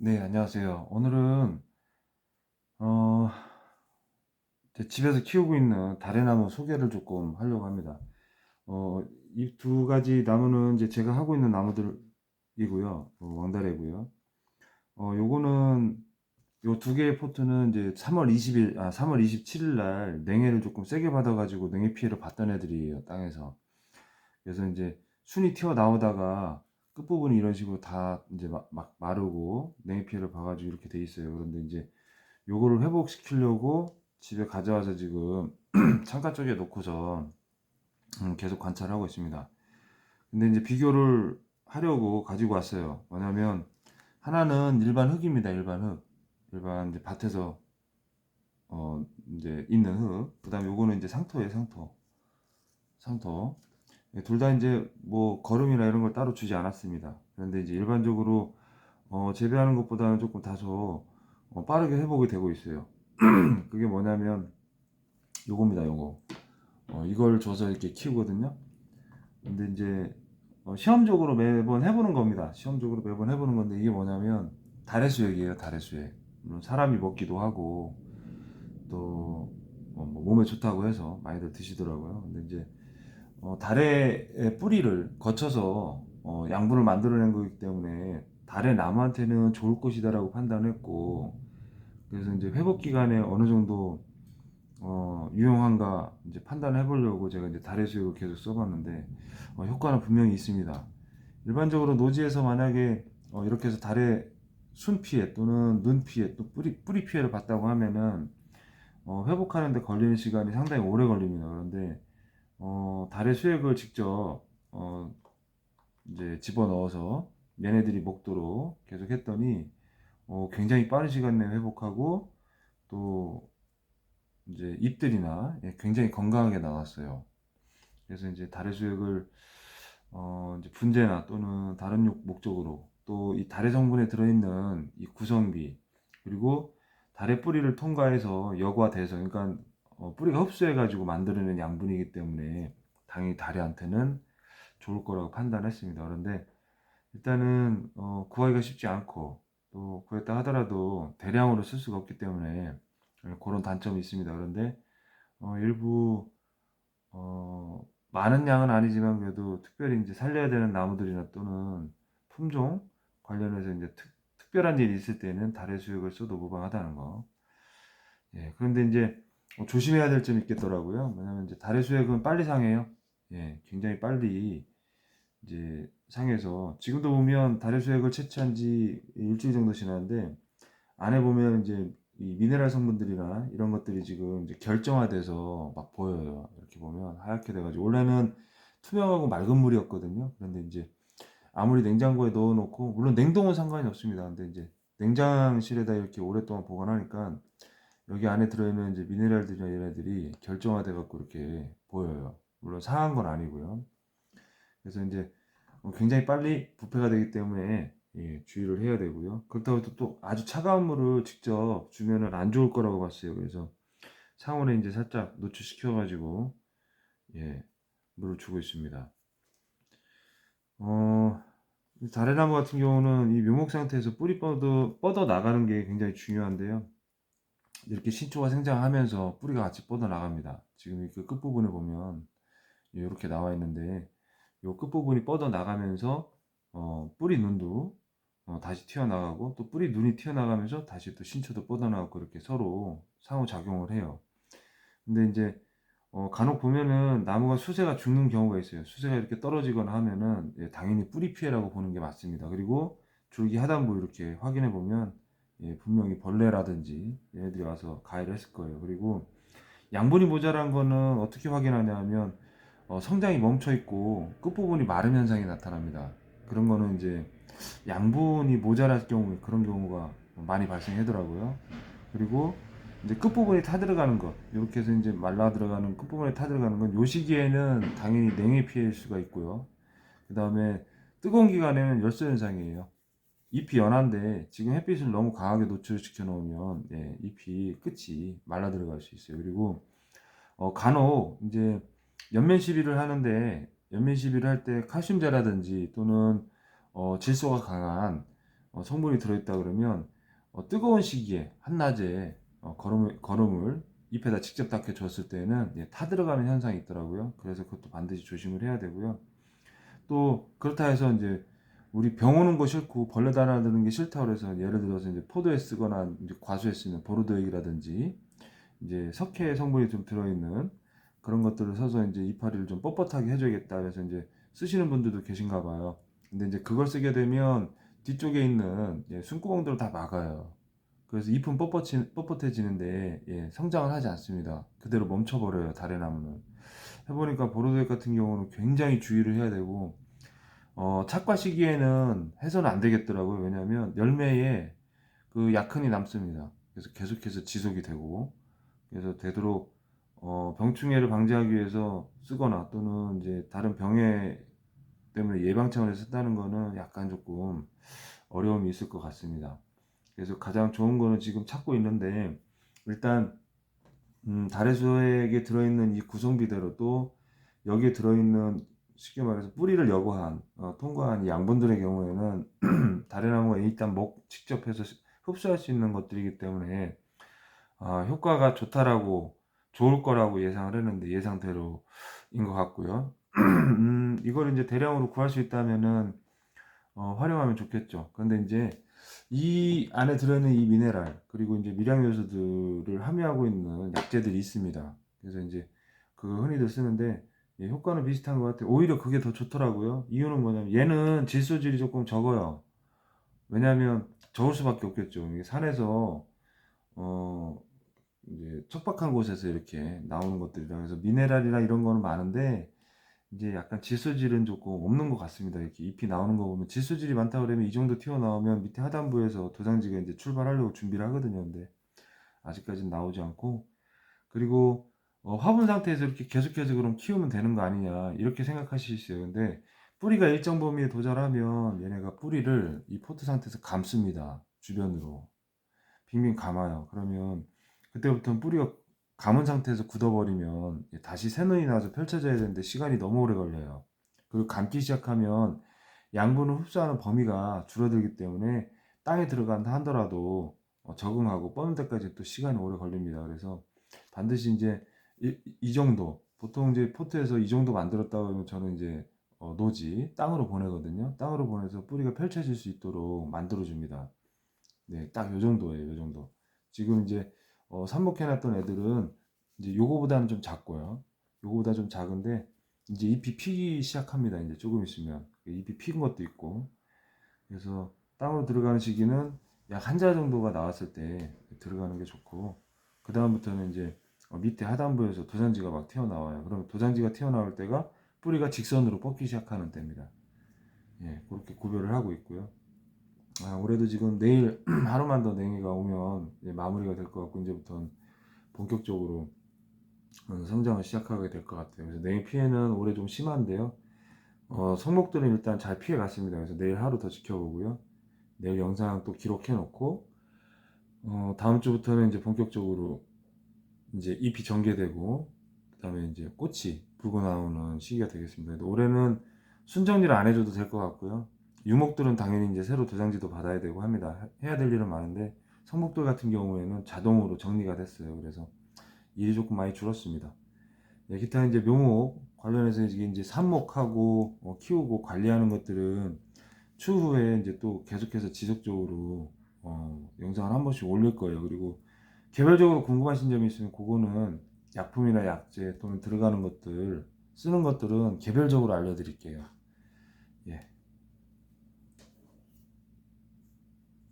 네, 안녕하세요. 오늘은 어, 제 집에서 키우고 있는 다래나무 소개를 조금 하려고 합니다. 어, 이 두 가지 나무는 이제 제가 하고 있는 나무들이고요. 왕다래고요. 요거는 요 두 개의 포트는 이제 3월 27일 날 냉해를 조금 세게 받아가지고 냉해 피해를 봤던 애들이에요, 땅에서. 그래서 이제 순이 튀어나오다가 끝부분이 이런 식으로 다 이제 막 마르고 냉해 피해를 봐가지고 이렇게 돼 있어요. 그런데 이제 요거를 회복시키려고 집에 가져와서 지금 창가 쪽에 놓고서 계속 관찰하고 있습니다. 근데 이제 비교를 하려고 가지고 왔어요. 뭐냐면 하나는 일반 흙입니다. 일반 흙. 일반 이제 밭에서 이제 있는 흙. 그다음에 요거는 이제 상토예요. 상토. 상토. 둘 다 이제 뭐 거름이나 이런 걸 따로 주지 않았습니다. 그런데 이제 일반적으로 재배하는 것보다는 조금 다소 빠르게 회복이 되고 있어요. 그게 뭐냐면 요겁니다, 요거. 이걸 줘서 이렇게 키우거든요. 근데 이제 시험적으로 매번 해보는 겁니다. 시험적으로 매번 해보는 건데 이게 뭐냐면 달의 수액이에요, 달의 수액. 물론 사람이 먹기도 하고 또 뭐 몸에 좋다고 해서 많이들 드시더라고요. 근데 이제 달의 뿌리를 거쳐서 양분을 만들어낸 거기 때문에 달의 나무한테는 좋을 것이다라고 판단했고, 그래서 이제 회복 기간에 어느 정도 유용한가 이제 판단해 보려고 제가 이제 달의 수육을 계속 써봤는데 효과는 분명히 있습니다. 일반적으로 노지에서 만약에 이렇게 해서 달의 순 피해 또는 눈 피해 또 뿌리 피해를 봤다고 하면은 회복하는데 걸리는 시간이 상당히 오래 걸립니다. 그런데 달의 수액을 직접 이제 집어넣어서 얘네들이 먹도록 계속 했더니 굉장히 빠른 시간 내에 회복하고 또 이제 잎들이나 굉장히 건강하게 나왔어요. 그래서 이제 달의 수액을 이제 분재나 또는 다른 목적으로 또 이 달의 성분에 들어있는 이 구성비 그리고 달의 뿌리를 통과해서 여과돼서 그러니까 뿌리가 흡수해가지고 만들어낸 양분이기 때문에 당연히 달한테는 좋을 거라고 판단했습니다. 그런데 일단은 구하기가 쉽지 않고 또 구했다 하더라도 대량으로 쓸 수가 없기 때문에 그런 단점이 있습니다. 그런데 일부 많은 양은 아니지만 그래도 특별히 이제 살려야 되는 나무들이나 또는 품종 관련해서 이제 특별한 일이 있을 때는 달의 수육을 써도 무방하다는 거. 예, 그런데 이제 조심해야 될 점이 있겠더라고요. 왜냐면 이제 달의 수액은 빨리 상해요. 예, 굉장히 빨리 이제 상해서 지금도 보면 달의 수액을 채취한 지 일주일 정도 지났는데 안에 보면 이제 이 미네랄 성분들이나 이런 것들이 지금 이제 결정화돼서 막 보여요. 이렇게 보면 하얗게 돼가지고 원래는 투명하고 맑은 물이었거든요. 그런데 이제 아무리 냉장고에 넣어놓고 물론 냉동은 상관이 없습니다. 근데 이제 냉장실에다 이렇게 오랫동안 보관하니까 여기 안에 들어있는 이제 미네랄들이나 얘네들이 결정화돼갖고 이렇게 보여요. 물론 상한 건 아니고요. 그래서 이제 굉장히 빨리 부패가 되기 때문에 예, 주의를 해야 되고요. 그렇다고 해도 또 아주 차가운 물을 직접 주면은 안 좋을 거라고 봤어요. 그래서 상온에 이제 살짝 노출시켜가지고 예, 물을 주고 있습니다. 어, 다래나무 같은 경우는 이 묘목 상태에서 뿌리 뻗어 나가는 게 굉장히 중요한데요. 이렇게 신초가 생장하면서 뿌리가 같이 뻗어 나갑니다. 지금 이 끝부분에 보면 이렇게 나와 있는데 이 끝부분이 뻗어 나가면서 뿌리 눈도 다시 튀어나가고 또 뿌리 눈이 튀어나가면서 다시 또 신초도 뻗어나가고 이렇게 서로 상호작용을 해요. 근데 이제 간혹 보면은 나무가 수세가 죽는 경우가 있어요. 수세가 이렇게 떨어지거나 하면은 예, 당연히 뿌리 피해라고 보는 게 맞습니다. 그리고 줄기 하단부 이렇게 확인해 보면 예, 분명히 벌레라든지 얘네들이 와서 가해를 했을 거예요. 그리고 양분이 모자란 거는 어떻게 확인하냐 하면 성장이 멈춰 있고 끝부분이 마름 현상이 나타납니다. 그런 거는 이제 양분이 모자랄 경우에 그런 경우가 많이 발생하더라고요. 그리고 이제 끝부분이 타들어가는 것, 이렇게 해서 이제 말라 들어가는 끝부분에 타들어가는 건 요 시기에는 당연히 냉해 피해일 수가 있고요. 그 다음에 뜨거운 기간에는 열서 현상이에요. 잎이 연한데 지금 햇빛을 너무 강하게 노출시켜 놓으면 예, 잎이 끝이 말라 들어갈 수 있어요. 그리고 간혹 이제 연면 시비를 하는데 연면 시비를 할 때 칼슘제라든지 또는 질소가 강한 성분이 들어있다 그러면 뜨거운 시기에 한낮에 거름을 잎에다 직접 닦여 줬을 때는 타 들어가는 현상이 있더라고요. 그래서 그것도 반드시 조심을 해야 되고요. 또 그렇다 해서 이제 우리 병 오는 거 싫고 벌레 달아드는 게 싫다 그래서 예를 들어서 이제 포도에 쓰거나 이제 과수에 쓰는 보르도액이라든지 이제 석회 성분이 좀 들어있는 그런 것들을 써서 이제 이파리를 좀 뻣뻣하게 해줘야겠다 그래서 이제 쓰시는 분들도 계신가 봐요. 근데 이제 그걸 쓰게 되면 뒤쪽에 있는 숨구멍들을 다 막아요. 그래서 잎은 뻣뻣해지는데 성장을 하지 않습니다. 그대로 멈춰버려요, 다래나무는. 해보니까 보르도액 같은 경우는 굉장히 주의를 해야 되고 착과 시기에는 해서는 안 되겠더라고요. 왜냐하면 열매에 그 약흔이 남습니다. 그래서 계속해서 지속이 되고 그래서 되도록 병충해를 방지하기 위해서 쓰거나 또는 이제 다른 병해 때문에 예방 차원에서 쓴다는 거는 약간 조금 어려움이 있을 것 같습니다. 그래서 가장 좋은 거는 지금 찾고 있는데 일단 다래수액에 들어있는 이 구성비대로 또 여기에 들어있는 쉽게 말해서 뿌리를 여과한 통과한 이 양분들의 경우에는 다래나무가 일단 직접 해서 흡수할 수 있는 것들이기 때문에 효과가 좋다라고 좋을 거라고 예상을 했는데 예상대로인 것 같고요. 이걸 이제 대량으로 구할 수 있다면은 활용하면 좋겠죠. 그런데 이제 이 안에 들어있는 이 미네랄 그리고 이제 미량 요소들을 함유하고 있는 약재들이 있습니다. 그래서 이제 그 흔히들 쓰는데 효과는 비슷한 것 같아요. 오히려 그게 더 좋더라고요. 이유는 뭐냐면 얘는 질소질이 조금 적어요. 왜냐하면 적을 수밖에 없겠죠. 이게 산에서 어 이제 척박한 곳에서 이렇게 나오는 것들이라 그래서 미네랄이나 이런 거는 많은데 이제 약간 질소질은 조금 없는 것 같습니다. 이렇게 잎이 나오는 거 보면 질소질이 많다 그러면 이 정도 튀어나오면 밑에 하단부에서 도장지가 이제 출발하려고 준비를 하거든요. 근데 아직까지는 나오지 않고 그리고 화분 상태에서 이렇게 계속해서 그럼 키우면 되는 거 아니냐 이렇게 생각하실 수 있어요. 근데 뿌리가 일정 범위에 도달하면 얘네가 뿌리를 이 포트 상태에서 감습니다. 주변으로 빙빙 감아요. 그러면 그때부터는 뿌리가 감은 상태에서 굳어버리면 다시 새눈이 나서 펼쳐져야 되는데 시간이 너무 오래 걸려요. 그리고 감기 시작하면 양분을 흡수하는 범위가 줄어들기 때문에 땅에 들어간다 하더라도 적응하고 뻗는 데까지 또 시간이 오래 걸립니다. 그래서 반드시 이제 이 정도 보통 이제 포트에서 이 정도 만들었다고 하면 저는 이제 노지 땅으로 보내거든요. 땅으로 보내서 뿌리가 펼쳐질 수 있도록 만들어 줍니다. 네, 딱 요 정도예요, 요 정도. 지금 이제 삽목해놨던 애들은 이제 요거보다는 좀 작고요. 요거보다 좀 작은데 이제 잎이 피기 시작합니다. 이제 조금 있으면 잎이 피는 것도 있고. 그래서 땅으로 들어가는 시기는 약 한 자 정도가 나왔을 때 들어가는 게 좋고 그 다음부터는 이제 밑에 하단부에서 도장지가 막 튀어나와요. 그럼 도장지가 튀어나올 때가 뿌리가 직선으로 뻗기 시작하는 때입니다. 예, 그렇게 구별을 하고 있고요. 올해도 지금 내일 하루만 더 냉해가 오면 이제 마무리가 될 것 같고 이제부터는 본격적으로 성장을 시작하게 될 것 같아요. 그래서 냉해 피해는 올해 좀 심한데요. 성목들은 일단 잘 피해 갔습니다. 그래서 내일 하루 더 지켜보고요. 내일 영상 또 기록해 놓고 다음 주부터는 이제 본격적으로 이제 잎이 전개되고 그다음에 이제 꽃이 불고 나오는 시기가 되겠습니다. 근데 올해는 순정리를 안 해줘도 될 것 같고요. 유목들은 당연히 이제 새로 도장지도 받아야 되고 합니다. 해야 될 일은 많은데 성목들 같은 경우에는 자동으로 정리가 됐어요. 그래서 일이 조금 많이 줄었습니다. 네, 기타 이제 묘목 관련해서 이제 삽목하고 키우고 관리하는 것들은 추후에 이제 또 계속해서 지속적으로 영상을 한 번씩 올릴 거예요. 그리고 개별적으로 궁금하신 점이 있으면 그거는 약품이나 약재 또는 들어가는 것들 쓰는 것들은 개별적으로 알려드릴게요. 예.